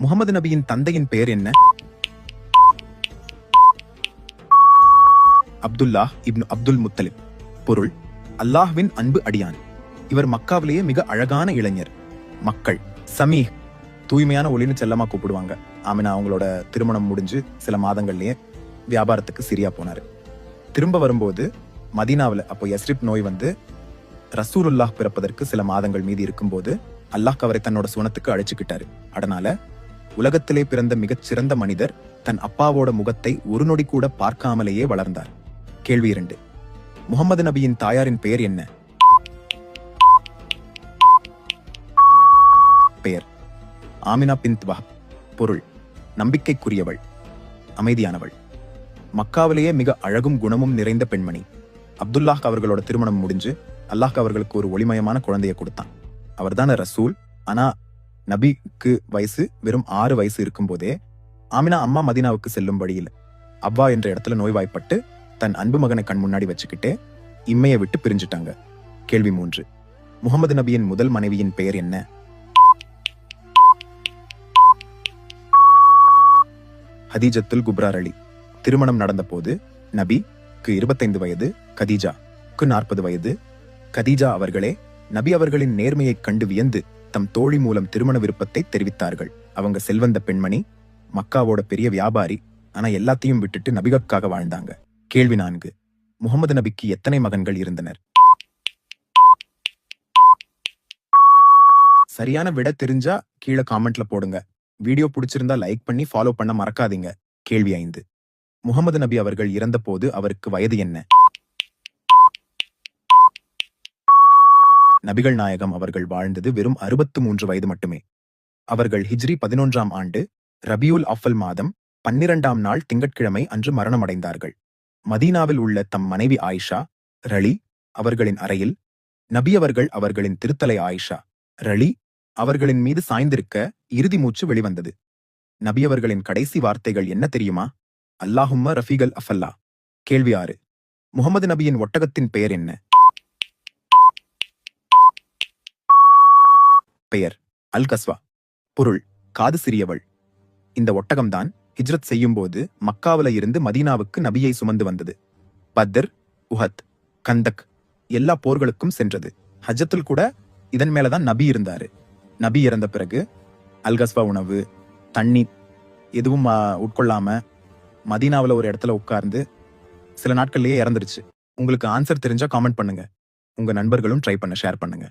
முகமது நபியின் தந்தையின் பெயர் என்ன? அப்துல்லாஹ் இப்னு அப்துல் முத்தலிப். பொருள்: அல்லாஹ்வின் அன்பு அடியான். இவர் மக்காவிலேயே மிக அழகான இளைஞர். மக்கள் சமீஹ், தூய்மையான ஒளின்னு செல்லமா கூப்பிடுவாங்க. ஆமினா அவங்களோட திருமணம் முடிஞ்சு சில மாதங்கள்லயே வியாபாரத்துக்கு சிரியா போனாரு. திரும்ப வரும்போது மதீனாவில் அப்போ யஸ்ரிப் நோய் வந்து ரசூலுல்லாஹ் பிறப்பதற்கு சில மாதங்கள் மீதி இருக்கும்போது அல்லாஹ் அவரை தன்னோட சுவனத்துக்கு அழைச்சுக்கிட்டாரு. அதனால உலகத்திலே பிறந்த மிகச் சிறந்த மனிதர் தன் அப்பாவோட முகத்தை ஒரு நொடி கூட பார்க்காமலேயே வளர்ந்தார். கேள்வி 2. முகமது நபியின் தாயாரின் பெயர் என்ன? பெயர்: ஆமினா பின்த் வஹப். பொருள்: நம்பிக்கைக்குரியவள், அமைதியானவள். மக்காவிலேயே மிக அழகும் குணமும் நிறைந்த பெண்மணி. அப்துல்லாஹ் அவர்களோட திருமணம் முடிஞ்சு அல்லாஹ் அவர்களுக்கு ஒரு ஒளிமயமான குழந்தையை கொடுத்தான். அவர்தான ரசூல். ஆனா நபிக்கு வயசு வெறும் 6 வயசு இருக்கும் போதே ஆமினா அம்மா மதீனாவுக்கு செல்லும் வழியில் அவ்வா என்ற இடத்துல நோய்வாய்ப்பட்டு தன் அன்பு மகனை கண் முன்னாடி வச்சுக்கிட்டே இம்மையை விட்டு பிரிஞ்சுட்டாங்க. கேள்வி 3. முகமது நபியின் முதல் மனைவியின் பெயர் என்ன? ஹதீஜத்துல் குப்ரா அலி. திருமணம் நடந்த போது நபிக்கு 25 வயது, கதீஜாக்கு 40 வயது. கதீஜா அவர்களே நபி அவர்களின் நேர்மையைக் கண்டு வியந்து தம் தோழி மூலம் திருமண விருப்பத்தை தெரிவித்தார்கள். அவங்க செல்வந்த பெண்மணி, மக்காவோட பெரிய வியாபாரி. ஆனா எல்லாத்தையும் விட்டுட்டு நபிகளுக்காக வாழ்ந்தாங்க. கேள்வி 4. முகமது நபிக்கு எத்தனை மகன்கள் இருந்தனர்? சரியான விட தெரிஞ்சா கீழே காமெண்ட்ல போடுங்க. வீடியோ பிடிச்சிருந்தா லைக் பண்ணி ஃபாலோ பண்ண மறக்காதீங்க. கேள்வி 5. முகமது நபி அவர்கள் இறந்த போது அவருக்கு வயது என்ன? நபிகள் நாயகம் அவர்கள் வாழ்ந்தது வெறும் 63 வயது மட்டுமே. அவர்கள் ஹிஜ்ரி 11ஆம் ஆண்டு ரபியுல் அவ்வல் மாதம் 12ஆம் நாள் திங்கட்கிழமை அன்று மரணமடைந்தார்கள். மதீனாவில் உள்ள தம் மனைவி ஆயிஷா ரலி அவர்களின் அறையில் நபி அவர்கள் அவர்களின் திருத்தலை ஆயிஷா ரலி அவர்களின் மீது சாய்ந்திருக்க இறுதி மூச்சு வெளிவந்தது. நபி அவர்களின் கடைசி வார்த்தைகள் என்ன தெரியுமா? அல்லாஹும்ம ரஃபீகல் அஃபல்லா. கேள்வி 6. முகமது நபியின் ஒட்டகத்தின் பெயர் என்ன? பெயர்: அல் கஸ்வா. பொருள்: காது சிறியவள். இந்த ஒட்டகம்தான் ஹிஜ்ரத் செய்யும் போது மக்காவில இருந்து மதீனாவுக்கு நபியை சுமந்து வந்தது. பத்ர், உஹத், கந்தக் எல்லா போர்களுக்கும் சென்றது. ஹஜ்ஜத்தில் கூட இதன் மேலதான் நபி இருந்தாரு. நபி இறந்த பிறகு அல்கஸ்வா உணவு, தண்ணி எதுவும் உட்கொள்ளாம மதீனாவில் ஒரு இடத்துல உட்கார்ந்து சில நாட்கள்லயே இறந்துருச்சு. உங்களுக்கு ஆன்சர் தெரிஞ்சா காமெண்ட் பண்ணுங்க. உங்க நண்பர்களும் ட்ரை பண்ண ஷேர் பண்ணுங்க.